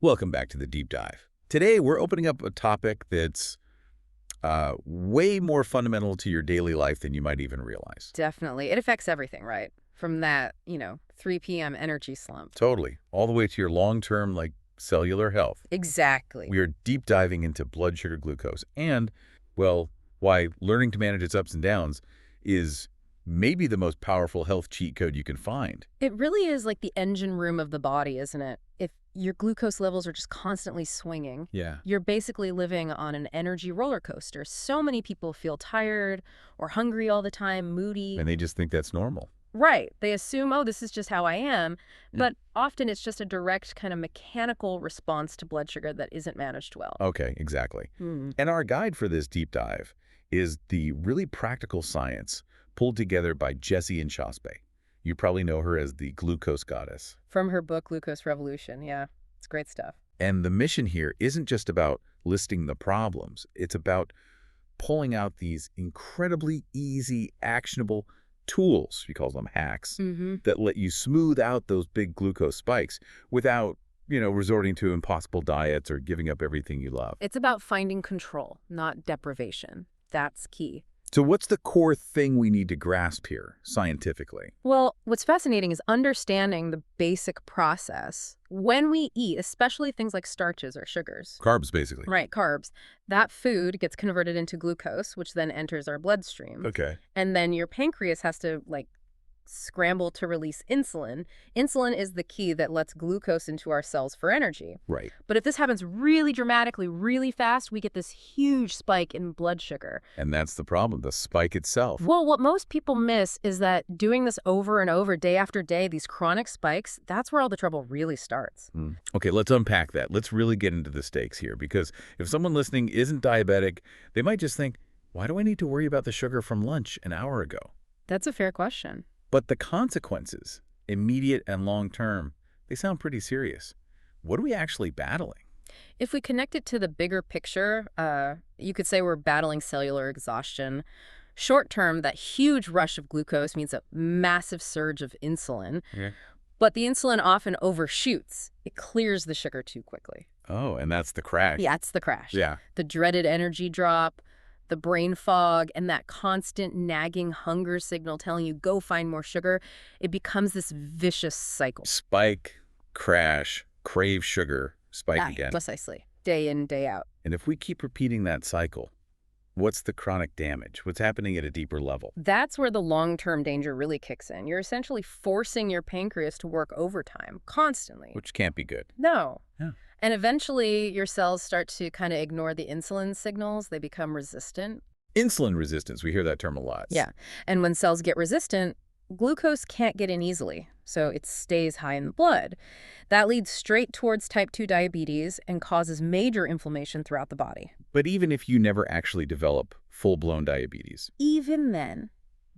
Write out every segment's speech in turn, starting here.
Welcome back to the Deep Dive. Today, we're opening up a topic that's way more fundamental to your daily life than you might even realize. Definitely. It affects everything, right? From that, 3 p.m. energy slump. Totally. All the way to your long-term, cellular health. Exactly. We are deep diving into blood sugar glucose and, well, why learning to manage its ups and downs is maybe the most powerful health cheat code you can find. It really is like the engine room of the body, isn't it? If your glucose levels are just constantly swinging, you're basically living on an energy roller coaster. So many people feel tired or hungry all the time, moody. And they just think that's normal. Right. They assume, oh, this is just how I am. But often it's just a direct kind of mechanical response to blood sugar that isn't managed well. Okay, exactly. And our guide for this deep dive is the really practical science pulled together by Jessie Inchauspé. You probably know her as the glucose goddess. From her book, Glucose Revolution. Yeah, it's great stuff. And the mission here isn't just about listing the problems. It's about pulling out these incredibly easy, actionable tools, she calls them hacks, that let you smooth out those big glucose spikes without, resorting to impossible diets or giving up everything you love. It's about finding control, not deprivation. That's key. So what's the core thing we need to grasp here, scientifically? Well, what's fascinating is understanding the basic process. When we eat, especially things like starches or sugars. Carbs, basically. Right, carbs. That food gets converted into glucose, which then enters our bloodstream. Okay. And then your pancreas has to, scramble to release insulin. Insulin is the key that lets glucose into our cells for energy. Right. But if this happens really dramatically, really fast, we get this huge spike in blood sugar. And that's the problem, the spike itself. Well, what most people miss is that doing this over and over, day after day, these chronic spikes, that's where all the trouble really starts. Okay, let's unpack that. Let's really get into the stakes here, because if someone listening isn't diabetic, they might just think, why do I need to worry about the sugar from lunch an hour ago? That's a fair question. But the consequences, immediate and long-term, they sound pretty serious. What are we actually battling? If we connect it to the bigger picture, you could say we're battling cellular exhaustion. Short-term, that huge rush of glucose means a massive surge of insulin. Yeah. But the insulin often overshoots. It clears the sugar too quickly. Oh, and that's the crash. Yeah, it's the crash. Yeah. The dreaded energy drop, the brain fog, and that constant nagging hunger signal telling you go find more sugar, it becomes this vicious cycle. Spike, crash, crave sugar, spike again. Precisely. Day in, day out. And if we keep repeating that cycle, what's the chronic damage? What's happening at a deeper level? That's where the long-term danger really kicks in. You're essentially forcing your pancreas to work overtime constantly. Which can't be good. No. Yeah. And eventually, your cells start to kind of ignore the insulin signals. They become resistant. Insulin resistance, we hear that term a lot. Yeah. And when cells get resistant, glucose can't get in easily, so it stays high in the blood. That leads straight towards type 2 diabetes and causes major inflammation throughout the body. But even if you never actually develop full-blown diabetes, Even then,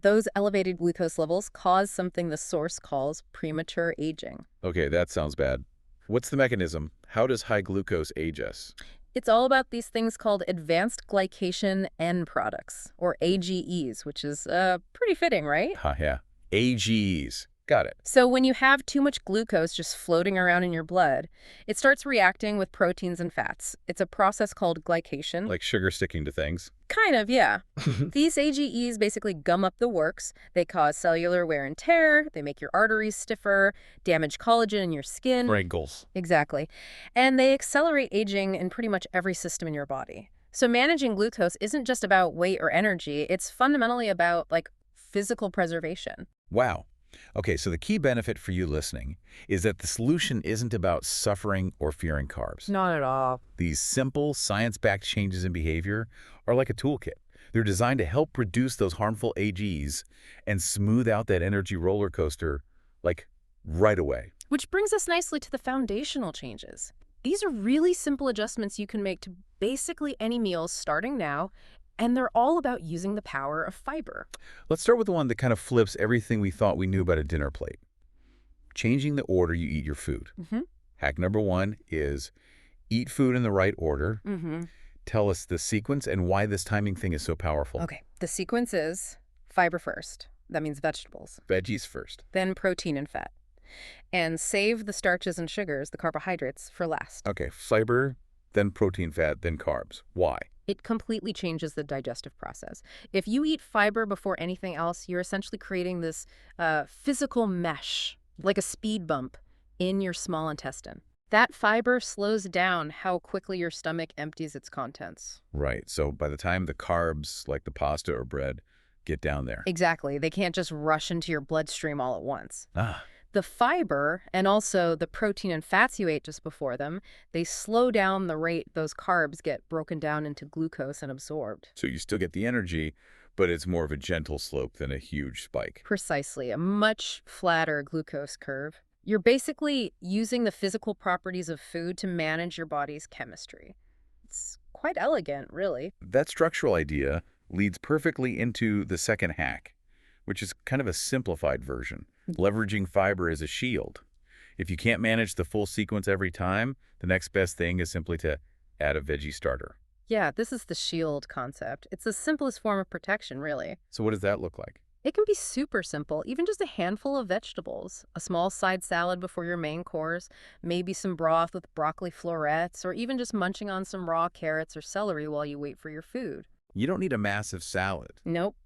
those elevated glucose levels cause something the source calls premature aging. okay, that sounds bad. What's the mechanism? How does high glucose age us? It's all about these things called advanced glycation end products, or AGEs, which is pretty fitting, right? Yeah. AGEs. Got it. So when you have too much glucose just floating around in your blood, it starts reacting with proteins and fats. It's a process called glycation. Like sugar sticking to things. Kind of, yeah. These AGEs basically gum up the works. They cause cellular wear and tear. They make your arteries stiffer, damage collagen in your skin. Wrinkles. Exactly. And they accelerate aging in pretty much every system in your body. So managing glucose isn't just about weight or energy. It's fundamentally about, physical preservation. Wow. Okay, so the key benefit for you listening is that the solution isn't about suffering or fearing carbs. Not at all. These simple, science-backed changes in behavior are like a toolkit. They're designed to help reduce those harmful AGs and smooth out that energy roller coaster, right away. Which brings us nicely to the foundational changes. These are really simple adjustments you can make to basically any meals starting now, and they're all about using the power of fiber. Let's start with the one that kind of flips everything we thought we knew about a dinner plate. Changing the order you eat your food. Hack number 1 is eat food in the right order. Tell us the sequence and why this timing thing is so powerful. Okay, the sequence is fiber first. That means vegetables. Veggies first. Then protein and fat. and save the starches and sugars, the carbohydrates, for last. Okay, fiber, then protein, fat, then carbs. Why? It completely changes the digestive process. If you eat fiber before anything else, you're essentially creating this physical mesh, like a speed bump, in your small intestine. That fiber slows down how quickly your stomach empties its contents. Right, so by the time the carbs, like the pasta or bread, get down there. Exactly. They can't just rush into your bloodstream all at once. Ah, The fiber and also the protein and fats you ate just before them, they slow down the rate those carbs get broken down into glucose and absorbed. so you still get the energy, but it's more of a gentle slope than a huge spike. Precisely, a much flatter glucose curve. You're basically using the physical properties of food to manage your body's chemistry. It's quite elegant, really. That structural idea leads perfectly into the second hack, which is kind of a simplified version, leveraging fiber as a shield. If you can't manage the full sequence every time, the next best thing is simply to add a veggie starter. Yeah, this is the shield concept. It's the simplest form of protection, really. So what does that look like? It can be super simple, even just a handful of vegetables, a small side salad before your main course, maybe some broth with broccoli florets, or even just munching on some raw carrots or celery while you wait for your food. You don't need a massive salad. Nope.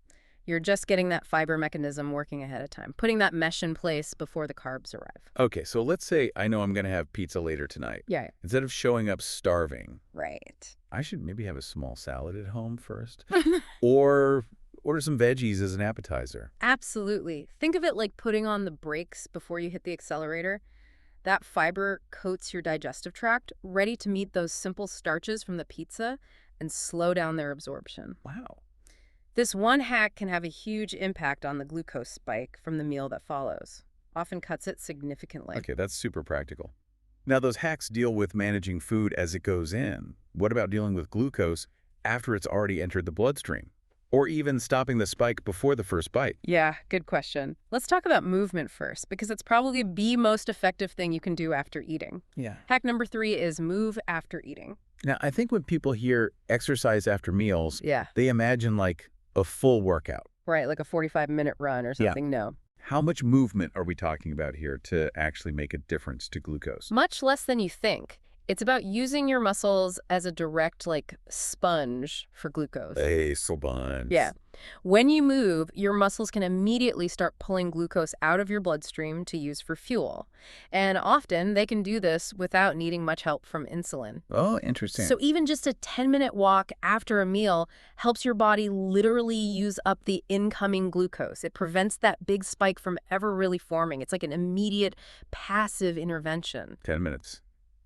You're just getting that fiber mechanism working ahead of time, putting that mesh in place before the carbs arrive. Okay, so let's say I know I'm going to have pizza later tonight. Yeah. Instead of showing up starving, Right. I should maybe have a small salad at home first. Or order some veggies as an appetizer. Absolutely. Think of it like putting on the brakes before you hit the accelerator. That fiber coats your digestive tract, ready to meet those simple starches from the pizza and slow down their absorption. Wow. This one hack can have a huge impact on the glucose spike from the meal that follows. Often cuts it significantly. Okay, that's super practical. Now, those hacks deal with managing food as it goes in. What about dealing with glucose after it's already entered the bloodstream? Or even stopping the spike before the first bite? Yeah, good question. Let's talk about movement first, because it's probably the most effective thing you can do after eating. Yeah. Hack number 3 is move after eating. Now, I think when people hear exercise after meals, Yeah. they imagine like a full workout. Right, like a 45-minute run or something. No. How much movement are we talking about here to actually make a difference to glucose? Much less than you think. It's about using your muscles as a direct, sponge for glucose. A sponge. Yeah. When you move, your muscles can immediately start pulling glucose out of your bloodstream to use for fuel. And often, they can do this without needing much help from insulin. Oh, interesting. So even just a 10-minute walk after a meal helps your body literally use up the incoming glucose. It prevents that big spike from ever really forming. It's like an immediate passive intervention. 10 minutes.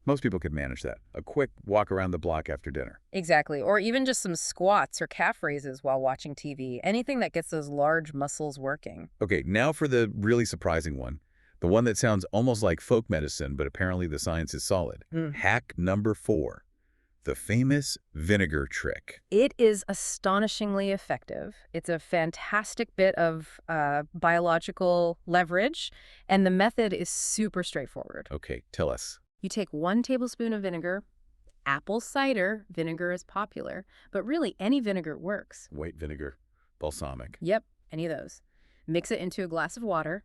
Most people could manage that. A quick walk around the block after dinner. Exactly. Or even just some squats or calf raises while watching TV. Anything that gets those large muscles working. Okay, now for the really surprising one. The one that sounds almost like folk medicine, but apparently the science is solid. Hack number 4. The famous vinegar trick. It is astonishingly effective. It's a fantastic bit of biological leverage, and the method is super straightforward. Okay, tell us. You take 1 tablespoon of vinegar. Apple cider vinegar is popular, but really any vinegar works. White vinegar, balsamic. Yep, any of those. Mix it into a glass of water,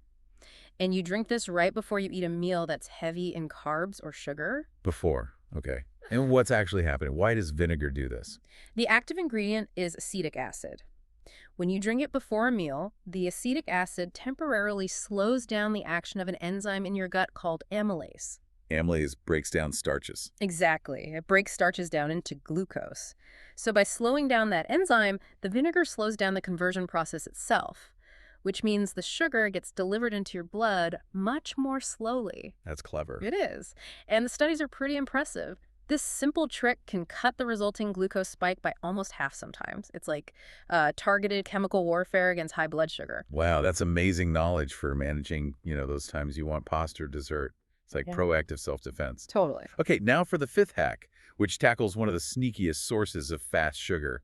and you drink this right before you eat a meal that's heavy in carbs or sugar. Before, okay. And what's actually happening? Why does vinegar do this? The active ingredient is acetic acid. When you drink it before a meal, the acetic acid temporarily slows down the action of an enzyme in your gut called amylase. Amylase breaks down starches. Exactly. It breaks starches down into glucose. So by slowing down that enzyme, the vinegar slows down the conversion process itself, which means the sugar gets delivered into your blood much more slowly. That's clever. It is. And the studies are pretty impressive. This simple trick can cut the resulting glucose spike by almost half sometimes. It's like targeted chemical warfare against high blood sugar. Wow, that's amazing knowledge for managing, those times you want pasta or dessert. It's like proactive self-defense. Totally. Okay, now for the 5th hack, which tackles one of the sneakiest sources of fast sugar.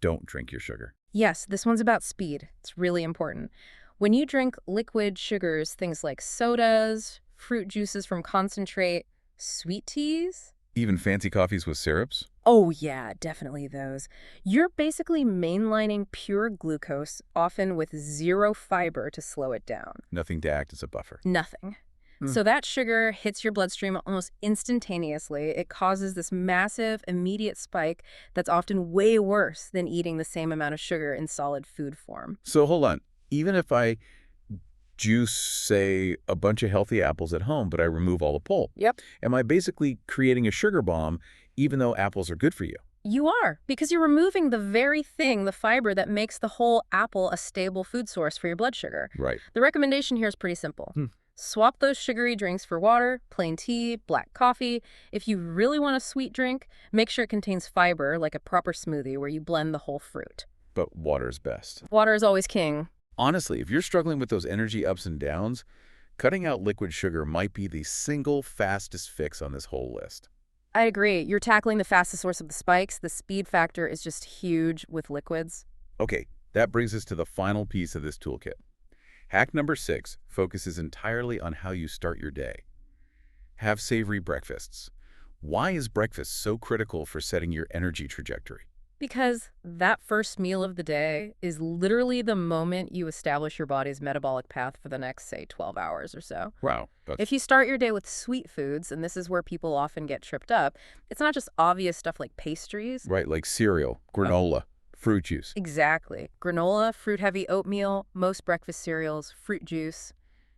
Don't drink your sugar. Yes, this one's about speed. It's really important. When you drink liquid sugars, things like sodas, fruit juices from concentrate, sweet teas. Even fancy coffees with syrups? Oh yeah, definitely those. You're basically mainlining pure glucose, often with 0 fiber to slow it down. Nothing to act as a buffer. Nothing. So that sugar hits your bloodstream almost instantaneously. It causes this massive, immediate spike that's often way worse than eating the same amount of sugar in solid food form. So hold on. Even if I juice, say, a bunch of healthy apples at home, but I remove all the pulp, Yep. am I basically creating a sugar bomb even though apples are good for you? You are, because you're removing the very thing, the fiber, that makes the whole apple a stable food source for your blood sugar. Right. The recommendation here is pretty simple. Swap those sugary drinks for water, plain tea, black coffee. If you really want a sweet drink, make sure it contains fiber, like a proper smoothie where you blend the whole fruit. But water's best. Water is always king. Honestly, if you're struggling with those energy ups and downs, cutting out liquid sugar might be the single fastest fix on this whole list. I agree. You're tackling the fastest source of the spikes. The speed factor is just huge with liquids. Okay, that brings us to the final piece of this toolkit. Hack number 6 focuses entirely on how you start your day. Have savory breakfasts. Why is breakfast so critical for setting your energy trajectory? Because that first meal of the day is literally the moment you establish your body's metabolic path for the next, say, 12 hours or so. Wow. If you start your day with sweet foods, and this is where people often get tripped up, it's not just obvious stuff like pastries. Right, like cereal, granola, fruit juice. Exactly. Granola, fruit-heavy oatmeal, most breakfast cereals, fruit juice.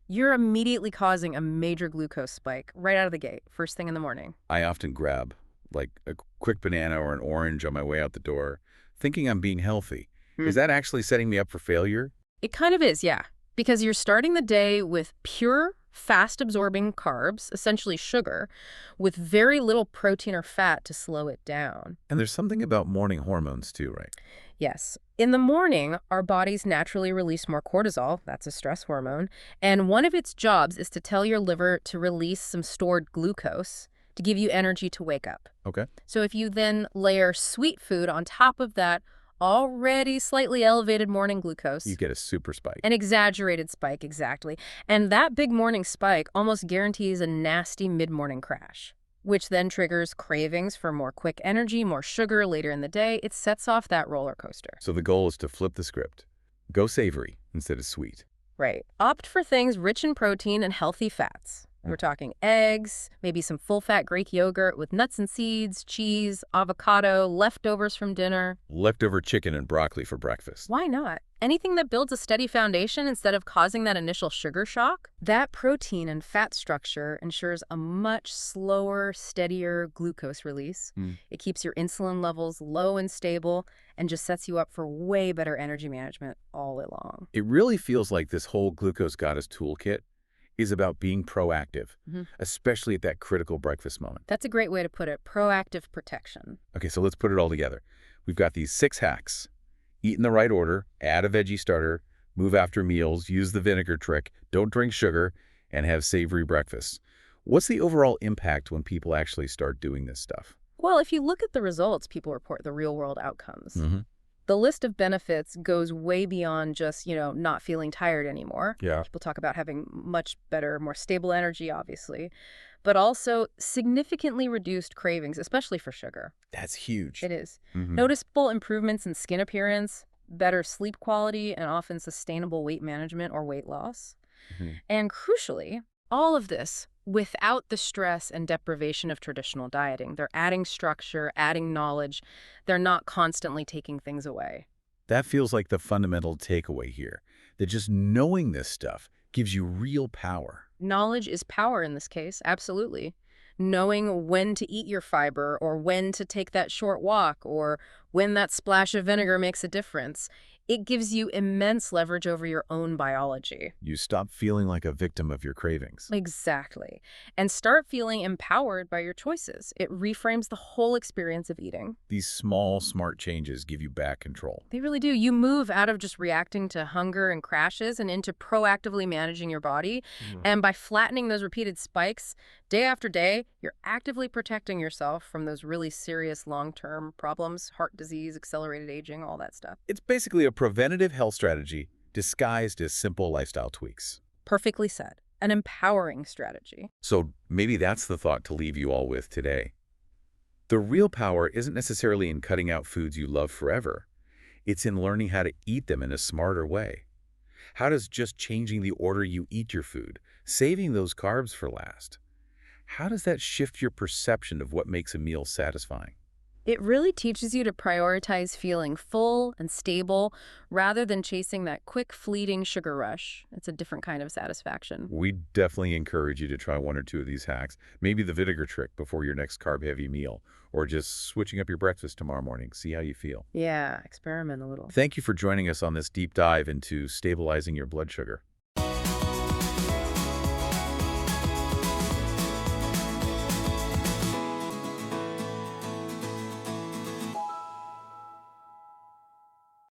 You're immediately causing a major glucose spike right out of the gate, first thing in the morning. I often grab like a quick banana or an orange on my way out the door, thinking I'm being healthy. Is that actually setting me up for failure? It kind of is, yeah. Because you're starting the day with pure, fast-absorbing carbs, essentially sugar, with very little protein or fat to slow it down. And there's something about morning hormones too, right? Yes. In the morning, our bodies naturally release more cortisol, that's a stress hormone, and one of its jobs is to tell your liver to release some stored glucose to give you energy to wake up. Okay. So if you then layer sweet food on top of that already slightly elevated morning glucose, You get a super spike. an exaggerated spike, exactly. And that big morning spike almost guarantees a nasty mid-morning crash, which then triggers cravings for more quick energy, more sugar later in the day. It sets off that roller coaster. So the goal is to flip the script. Go savory instead of sweet. Right. Opt for things rich in protein and healthy fats. We're talking eggs, maybe some full-fat Greek yogurt with nuts and seeds, cheese, avocado, leftovers from dinner. Leftover chicken and broccoli for breakfast. Why not? Anything that builds a steady foundation instead of causing that initial sugar shock. That protein and fat structure ensures a much slower, steadier glucose release. It keeps your insulin levels low and stable and just sets you up for way better energy management all day long. It really feels like this whole Glucose Goddess toolkit is about being proactive, especially at that critical breakfast moment. That's a great way to put it. Proactive protection. Okay, so let's put it all together. We've got these 6 hacks. Eat in the right order, add a veggie starter, move after meals, use the vinegar trick, don't drink sugar, and have savory breakfasts. What's the overall impact when people actually start doing this stuff? Well, if you look at the results, people report the real-world outcomes. The list of benefits goes way beyond just, not feeling tired anymore. Yeah. People talk about having much better, more stable energy, obviously, but also significantly reduced cravings, especially for sugar. That's huge. It is. Noticeable improvements in skin appearance, better sleep quality, and often sustainable weight management or weight loss. And crucially, all of this without the stress and deprivation of traditional dieting. They're adding structure, adding knowledge. They're not constantly taking things away. That feels like the fundamental takeaway here, that just knowing this stuff gives you real power. Knowledge is power in this case, absolutely. Knowing when to eat your fiber or when to take that short walk or when that splash of vinegar makes a difference. It gives you immense leverage over your own biology. You stop feeling like a victim of your cravings. Exactly. And start feeling empowered by your choices. It reframes the whole experience of eating. These small, smart changes give you back control. They really do. You move out of just reacting to hunger and crashes and into proactively managing your body. And by flattening those repeated spikes day after day, you're actively protecting yourself from those really serious long-term problems, heart disease, accelerated aging, all that stuff. It's basically a preventative health strategy disguised as simple lifestyle tweaks. Perfectly said. An empowering strategy. So maybe that's the thought to leave you all with today. The real power isn't necessarily in cutting out foods you love forever. It's in learning how to eat them in a smarter way. How does just changing the order you eat your food, saving those carbs for last. How does that shift your perception of what makes a meal satisfying? It really teaches you to prioritize feeling full and stable rather than chasing that quick, fleeting sugar rush. It's a different kind of satisfaction. We definitely encourage you to try one or two of these hacks. Maybe the vinegar trick before your next carb-heavy meal, or just switching up your breakfast tomorrow morning. See how you feel. Yeah, experiment a little. Thank you for joining us on this deep dive into stabilizing your blood sugar.